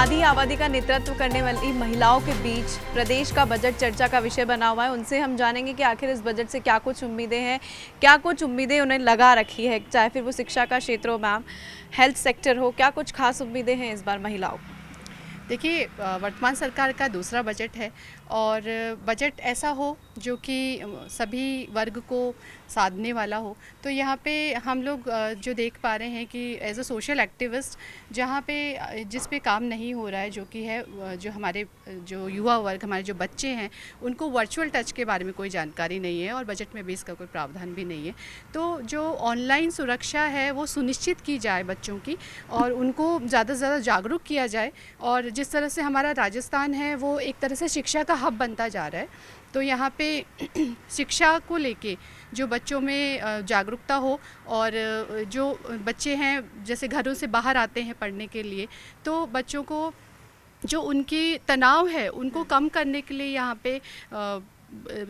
आधी आबादी का नेतृत्व करने वाली महिलाओं के बीच प्रदेश का बजट चर्चा का विषय बना हुआ है। उनसे हम जानेंगे कि आखिर इस बजट से क्या कुछ उम्मीदें हैं, क्या कुछ उम्मीदें उन्हें लगा रखी है, चाहे फिर वो शिक्षा का क्षेत्र हो मैम, हेल्थ सेक्टर हो, क्या कुछ खास उम्मीदें हैं इस बार महिलाओं को? देखिए, वर्तमान सरकार का दूसरा बजट है और बजट ऐसा हो जो कि सभी वर्ग को साधने वाला हो। तो यहाँ पे हम लोग जो देख पा रहे हैं कि एज अ सोशल एक्टिविस्ट जहाँ पे जिस पे काम नहीं हो रहा है, जो कि है जो हमारे जो युवा वर्ग, हमारे जो बच्चे हैं, उनको वर्चुअल टच के बारे में कोई जानकारी नहीं है और बजट में भी इसका कोई प्रावधान भी नहीं है। तो जो ऑनलाइन सुरक्षा है वो सुनिश्चित की जाए बच्चों की और उनको ज़्यादा से ज़्यादा जागरूक किया जाए। और जिस तरह से हमारा राजस्थान है वो एक तरह से शिक्षा का हब बनता जा रहा है, तो यहाँ पे शिक्षा को लेके जो बच्चों में जागरूकता हो और जो बच्चे हैं जैसे घरों से बाहर आते हैं पढ़ने के लिए, तो बच्चों को जो उनकी तनाव है उनको कम करने के लिए यहाँ पे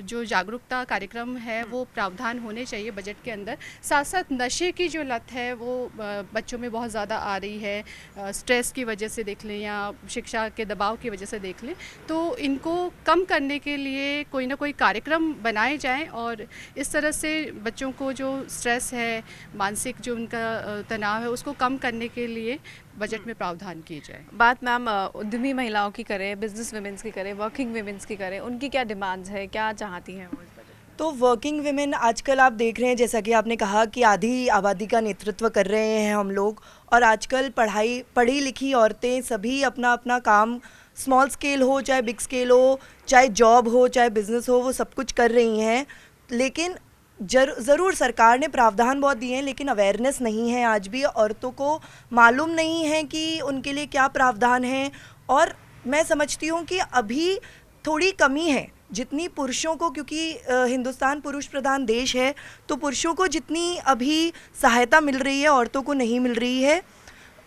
जो जागरूकता कार्यक्रम है वो प्रावधान होने चाहिए बजट के अंदर। साथ साथ नशे की जो लत है वो बच्चों में बहुत ज़्यादा आ रही है, स्ट्रेस की वजह से देख लें या शिक्षा के दबाव की वजह से देख लें, तो इनको कम करने के लिए कोई ना कोई कार्यक्रम बनाए जाएं और इस तरह से बच्चों को जो स्ट्रेस है, मानसिक जो उनका तनाव है, उसको कम करने के लिए बजट में प्रावधान किए जाए। बात मैम उद्यमी महिलाओं की करें, बिजनेस वुमेन्स की करें, वर्किंग वुमेन्स की करें, उनकी क्या डिमांड्स है, क्या चाहती हैं वो इस बजट? तो वर्किंग विमेन आजकल आप देख रहे हैं, जैसा कि आपने कहा कि आधी आबादी का नेतृत्व कर रहे हैं हम लोग, और आजकल पढ़ी लिखी औरतें सभी अपना अपना काम स्मॉल स्केल हो चाहे बिग स्केल हो, चाहे जॉब हो चाहे बिजनेस हो, वो सब कुछ कर रही हैं। लेकिन ज़रूर सरकार ने प्रावधान बहुत दिए हैं, लेकिन अवेयरनेस नहीं है। आज भी औरतों को मालूम नहीं है कि उनके लिए क्या प्रावधान है, और मैं समझती हूँ कि अभी थोड़ी कमी है जितनी पुरुषों को, क्योंकि हिंदुस्तान पुरुष प्रधान देश है, तो पुरुषों को जितनी अभी सहायता मिल रही है औरतों को नहीं मिल रही है।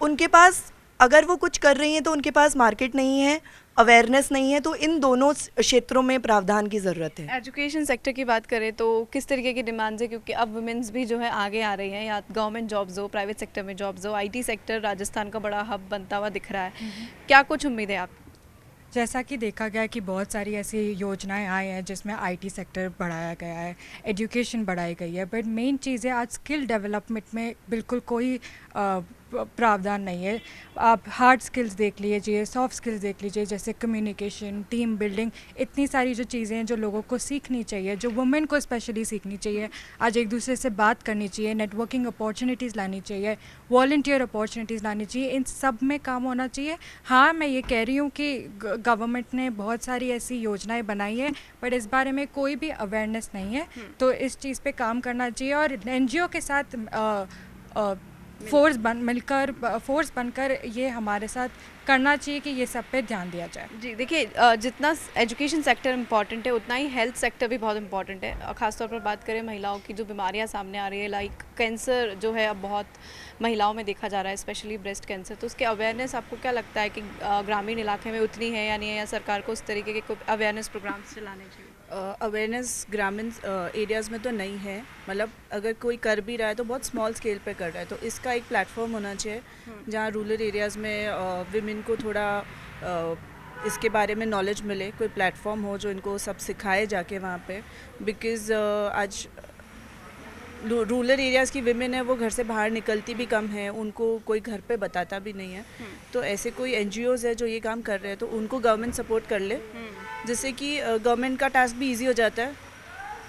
उनके पास अगर वो कुछ कर रही हैं तो उनके पास मार्केट नहीं है, अवेयरनेस नहीं है, तो इन दोनों क्षेत्रों में प्रावधान की ज़रूरत है। एजुकेशन सेक्टर की बात करें तो किस तरीके की डिमांड्स है, क्योंकि अब वुमेन्स भी जो है आगे आ रही हैं, या गवर्नमेंट जॉब्स हो, प्राइवेट सेक्टर में जॉब्स हो, आईटी सेक्टर राजस्थान का बड़ा हब बनता हुआ दिख रहा है, क्या कुछ उम्मीद है आप? जैसा कि देखा गया है कि बहुत सारी ऐसी योजनाएं आई हैं जिसमें आईटी सेक्टर बढ़ाया गया है, एजुकेशन बढ़ाई गई है, बट मेन चीज़ है आज स्किल डेवलपमेंट में बिल्कुल कोई प्रावधान नहीं है। आप हार्ड स्किल्स देख लीजिए, सॉफ्ट स्किल्स देख लीजिए, जैसे कम्युनिकेशन, टीम बिल्डिंग, इतनी सारी जो चीज़ें हैं जो लोगों को सीखनी चाहिए, जो वुमेन को स्पेशली सीखनी चाहिए। आज एक दूसरे से बात करनी चाहिए, नेटवर्किंग अपॉर्चुनिटीज़ लानी चाहिए, वॉलंटियर अपॉर्चुनिटीज़ लानी चाहिए, इन सब में काम होना चाहिए। हाँ, मैं ये कह रही हूँ कि गवर्नमेंट ने बहुत सारी ऐसी योजनाएं बनाई है, बट इस बारे में कोई भी अवेयरनेस नहीं है, तो इस चीज़ पे काम करना चाहिए और एनजीओ के साथ फोर्स बनकर ये हमारे साथ करना चाहिए कि ये सब पे ध्यान दिया जाए। जी देखिए, जितना एजुकेशन सेक्टर इम्पॉर्टेंट है उतना ही हेल्थ सेक्टर भी बहुत इम्पॉर्टेंट है। ख़ासतौर पर बात करें महिलाओं की, जो बीमारियां सामने आ रही है, लाइक कैंसर जो है अब बहुत महिलाओं में देखा जा रहा है, स्पेशली ब्रेस्ट कैंसर, तो उसके अवेयरनेस आपको क्या लगता है कि ग्रामीण इलाके में उतनी है या नहीं है, या सरकार को उस तरीके के कोई अवेयरनेस प्रोग्राम्स चलाने चाहिए? अवेयरनेस ग्रामीण एरियाज़ में तो नहीं है, मतलब अगर कोई कर भी रहा है तो बहुत स्मॉल स्केल पे कर रहा है, तो इसका एक प्लेटफॉर्म होना चाहिए जहाँ रूरल एरियाज़ में विमेन को थोड़ा इसके बारे में नॉलेज मिले, कोई प्लेटफॉर्म हो जो इनको सब सिखाए जाके वहाँ पे। बिकॉज़ आज रूरल एरियाज़ की विमेन है वो घर से बाहर निकलती भी कम है, उनको कोई घर पे बताता भी नहीं है। तो ऐसे कोई एनजीओज़ है जो ये काम कर रहे हैं तो उनको गवर्नमेंट सपोर्ट कर ले, जिससे कि गवर्नमेंट का टास्क भी इजी हो जाता है।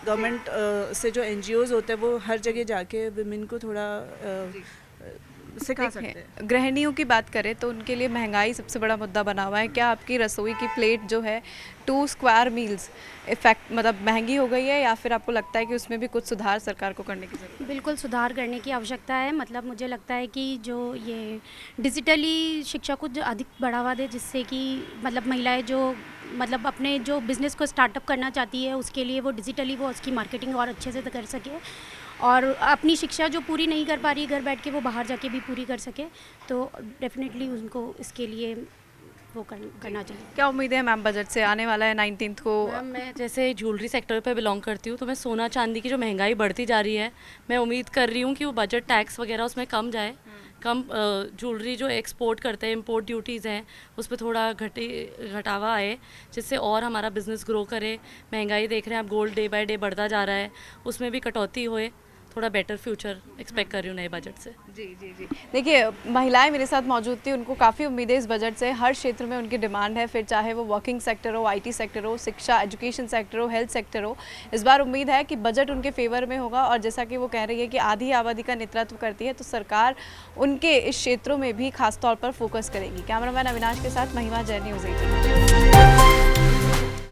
गवर्नमेंट से जो एनजीओज़ होते हैं वो हर जगह जाके विमेन को थोड़ा सिखा सकते हैं। गृहिणियों की बात करें तो उनके लिए महंगाई सबसे बड़ा मुद्दा बना हुआ है। क्या आपकी रसोई की प्लेट जो है 2 स्क्वायर मील्स इफेक्ट मतलब महंगी हो गई है, या फिर आपको लगता है कि उसमें भी कुछ सुधार सरकार को करने की ज़रूरत है? बिल्कुल सुधार करने की आवश्यकता है। मतलब मुझे लगता है कि जो ये डिजिटली शिक्षा को जो अधिक बढ़ावा दे, जिससे कि मतलब महिलाएं जो मतलब अपने जो बिज़नेस को स्टार्टअप करना चाहती है उसके लिए वो डिजिटली वो उसकी मार्केटिंग और अच्छे से कर सके, और अपनी शिक्षा जो पूरी नहीं कर पा रही घर बैठ के वो बाहर जाके भी पूरी कर सके। तो डेफिनेटली उनको इसके लिए वो करना चाहिए। क्या उम्मीद है मैम बजट से? आने वाला है 19th को। मैम मैं जैसे ज्वेलरी सेक्टर पे बिलोंग करती हूँ, तो मैं सोना चांदी की जो महंगाई बढ़ती जा रही है, मैं उम्मीद कर रही हूँ कि वो बजट टैक्स वगैरह उसमें कम जाए, कम ज्वेलरी जो एक्सपोर्ट करते हैं, इम्पोर्ट ड्यूटीज़ हैं उस पर थोड़ा घटावा आए, जिससे और हमारा बिज़नेस ग्रो करे। महंगाई देख रहे हैं आप, गोल्ड डे बाय डे बढ़ता जा रहा है, उसमें भी कटौती होए, थोड़ा बेटर फ्यूचर एक्सपेक्ट कर रही हूँ नए बजट से। जी जी जी, देखिए महिलाएं मेरे साथ मौजूद थी, उनको काफ़ी उम्मीदें इस बजट से। हर क्षेत्र में उनकी डिमांड है, फिर चाहे वो वर्किंग सेक्टर हो, आईटी सेक्टर हो, शिक्षा एजुकेशन सेक्टर हो, हेल्थ सेक्टर हो। इस बार उम्मीद है कि बजट उनके फेवर में होगा, और जैसा कि वो कह रही है कि आधी आबादी का नेतृत्व करती है, तो सरकार उनके इस क्षेत्रों में भी खास तौर पर फोकस करेगी। कैमरामैन अविनाश के साथ महिमा जैन, न्यूज़ 18।